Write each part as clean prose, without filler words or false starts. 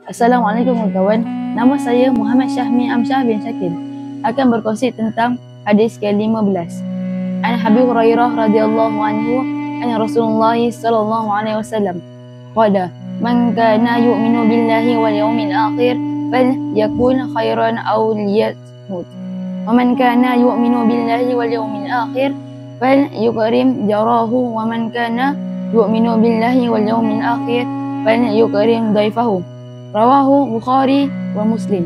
Assalamualaikum kawan. Nama saya Muhammad Syahmi Amsyah bin Syakir. Akan berkongsi tentang hadis ke-15. An Abi Hurairah radhiyallahu anhu an Rasulullah sallallahu alaihi wasallam qala man kana yu'minu billahi wal yawmil akhir falyakul khairan aw liyasmut wa man kana yu'minu billahi wal yawmil akhir falyukrim jarahu wa man kana yu'minu billahi wal yawmil akhir falyukrim dhaifahu. Rawahu Bukhari wa Muslim.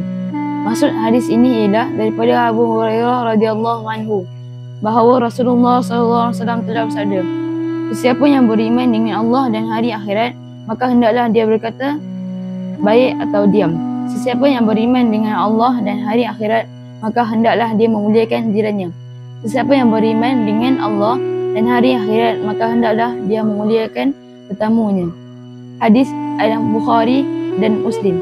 Maksud hadis ini ialah daripada Abu Hurairah radhiyallahu anhu bahawa Rasulullah sallallahu alaihi wasallam telah bersabda, sesiapa yang beriman dengan Allah dan hari akhirat, maka hendaklah dia berkata baik atau diam. Sesiapa yang beriman dengan Allah dan hari akhirat, maka hendaklah dia memuliakan jirannya. Sesiapa yang beriman dengan Allah dan hari akhirat, maka hendaklah dia memuliakan tetamunya. Hadis Al-Bukhari dan Muslim.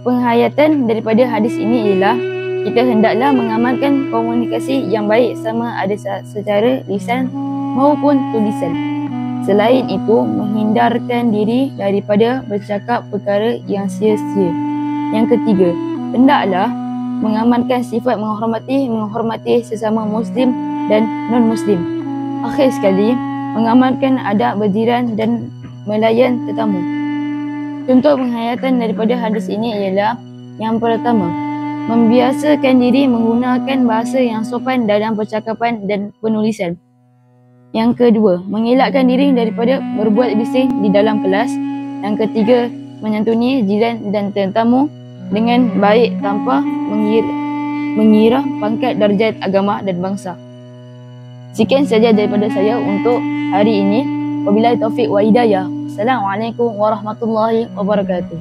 Penghayatan daripada hadis ini ialah kita hendaklah mengamalkan komunikasi yang baik sama ada secara lisan maupun tulisan. Selain itu, menghindarkan diri daripada bercakap perkara yang sia-sia. Yang ketiga, hendaklah mengamalkan sifat menghormati sesama Muslim dan non-Muslim. Akhir sekali, mengamalkan adab berjiran dan melayan tetamu. Contoh penghayatan daripada hadis ini ialah yang pertama, membiasakan diri menggunakan bahasa yang sopan dalam percakapan dan penulisan. Yang kedua, mengelakkan diri daripada berbuat bising di dalam kelas. Yang ketiga, menyantuni jiran dan tetamu dengan baik tanpa mengira pangkat, darjat, agama dan bangsa. Sekian saja daripada saya untuk hari ini. Wabillahi taufiq wa hidayah. Assalamualaikum warahmatullahi wabarakatuh.